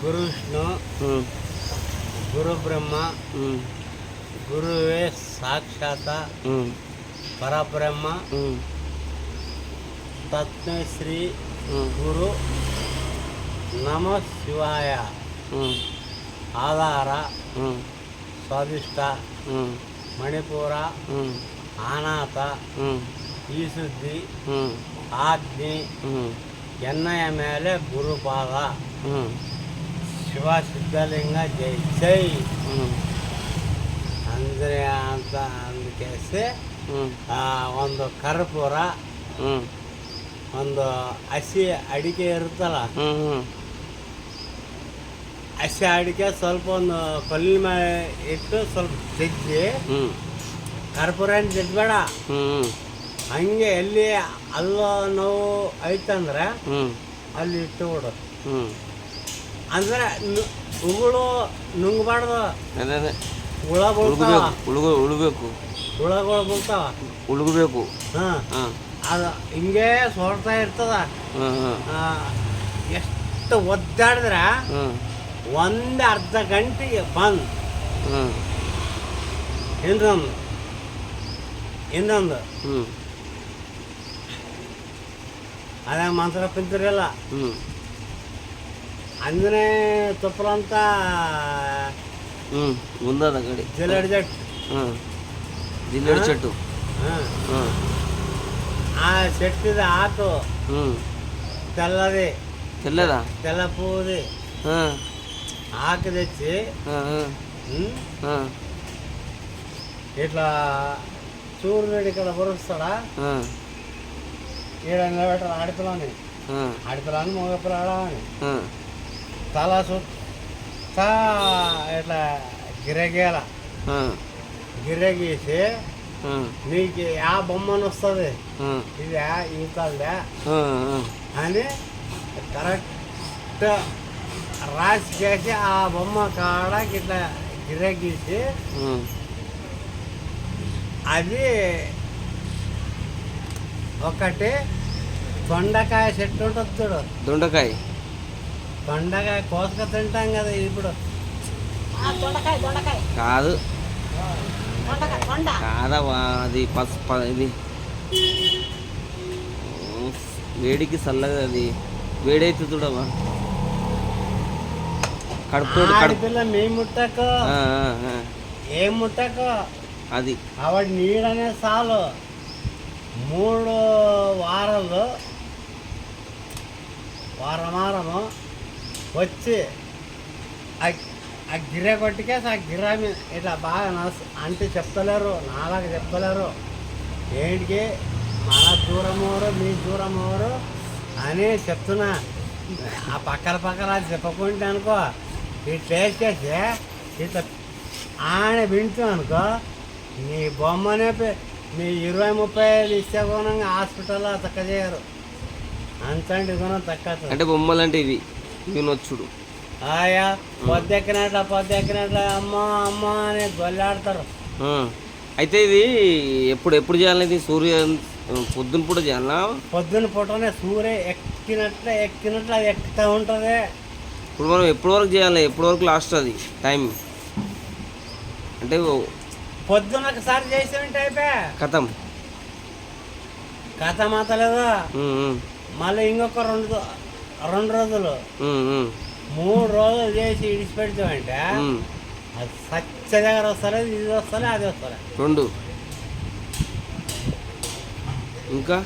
గురు విష్ణు, గురు బ్రహ్మ, గురువే సాక్షాత పరబ్రహ్మ, తస్మై శ్రీ గురు నమ శివాయ. ఆధార, స్వాదిష్ట, మణిపూర, ఆనాత, ఈశుద్ధి, ఆగ్ని, ఎన్నయమేలే గురుపాద, శివ సిద్ధలింగ జై జై. ಅಂದರೆ ಅಂತ ಅಂದಕೇಸಿ ಒಂದು ಕರ್ಪೂರ, ಒಂದು ಹಸಿ ಅಡಿಕೆ ಇರುತ್ತಲ್ಲ, ಹಸಿ ಅಡಿಕೆ ಸ್ವಲ್ಪ ಒಂದು ಕಲ್ಲಿನ ಮೇಲೆ ಇಟ್ಟು ಸ್ವಲ್ಪ ತೆಗ್ದು, ಕರ್ಪೂರ ಏನು ಜಜ್ಬೇಡ, ಹಂಗೆ ಎಲ್ಲಿ ಅಲ್ಲೋ ನೋವು ಐತಂದ್ರೆ ಅಲ್ಲಿ ಇಟ್ಟು ಬಿಡು. ಅಂದ್ರೆ ಉಗುಳು ನುಂಗಬಾರ್ದು, ಹುಳ ಬೀಳ್ತಾವ, ಉಳ್ಬೇಕು, ಹುಳಗಳು ಬೀಳ್ತಾವ, ಉಳ್ಗಬೇಕು. ಅದು ಹಿಂಗೆ ಸೋಡ್ತಾ ಇರ್ತದ. ಎಷ್ಟು ಒದ್ದಾಡಿದ್ರೆ ಒಂದು ಅರ್ಧ ಗಂಟೆಗೆ ಬಂದು ಇನ್ನೊಂದು ಅದೇ ಮಂತ್ರ ಪಿಂತಿರಲ್ಲ ಅಂದ್ರೆ ತುಪ್ಪರಂತ ఉందా గడి జిల్లడి చెట్టు, జిల్లడి చెట్టు. ఆ చెట్టుది ఆకు తెల్లది, తెల్లదా, తెల్ల పువ్వుది ఆకు తెచ్చి ఇట్లా సూర్యుడు ఇక్కడ పొరుస్తాడా, ఈడ నిలబెట్టాలి ఆడపిల్లని, ఆడపిల్లని మగపిల్ల ఆడమని తల చుట్టా ఇట్లా గిరగేల గిరగీసి నీకు ఆ బొమ్మను వస్తుంది, ఇది ఈతలదే అని కరెక్ట్ రాసి చేసి ఆ బొమ్మ కాడకి ఇట్లా గిరగీసి అది ఒకటి దొండకాయ చెట్టు ఉంటుంది చూడు, దొండకాయ కోసుక తింటాం కదా ఇప్పుడు. కాదు కాదవా, అది ఇది వేడికి చల్లగా, అది వేడైతే చూడవా ఆడపిల్ల మీ ముట్టకు ఏం ముట్టకు, అది ఆవిడ నీడనే చాలు. 3 వారాలు వారము వచ్చి ఆ గిర్ర కొట్టికేసి ఆ గిర్ర మీద ఇట్లా బాగా అంటే చెప్తలేరు, నాలాగా చెప్తలేరు, ఏంటికి మన దూరమోరు మీ దూరమోరు అని చెప్తున్నా. ఆ పక్కన అది చెప్పకుంటే అనుకో, ఈ టేస్ట్ చేసి ఇట్లా ఆయన వింటూ అనుకో, నీ బొమ్మనే నీ 20-30 ఇస్తే గుణంగా హాస్పిటల్లో తక్క చేయరు, అంతంటి గుణం తక్క. అంటే బొమ్మలు అంటే ఇవి వినొచ్చుడు, ఆయా పొద్దెక్కినట్ల అమ్మ అని గొల్లాడతారు. అయితే ఇది ఎప్పుడు చేయాలి? ఇది పొద్దున పూట చేయాలా? పొద్దున పూటనే సూర్య ఎక్కినట్లు అది ఎక్కుతూ ఉంటుంది. ఇప్పుడు మనం ఎప్పటి వరకు చేయాలి, ఎప్పటి వరకు లాస్ట్ అది టైం? అంటే పొద్దున ఒకసారి చేసేంటే అయిపోయా కథం మాతలేదు. మళ్ళీ ఇంకొక 2 రోజులు 3 రోజులు చేసి ఇడిచిపెడతామంటే అది సచ్చ దగ్గర వస్తలేదు, ఇది వస్తలే, అది వస్తలే, 2 ఇంకా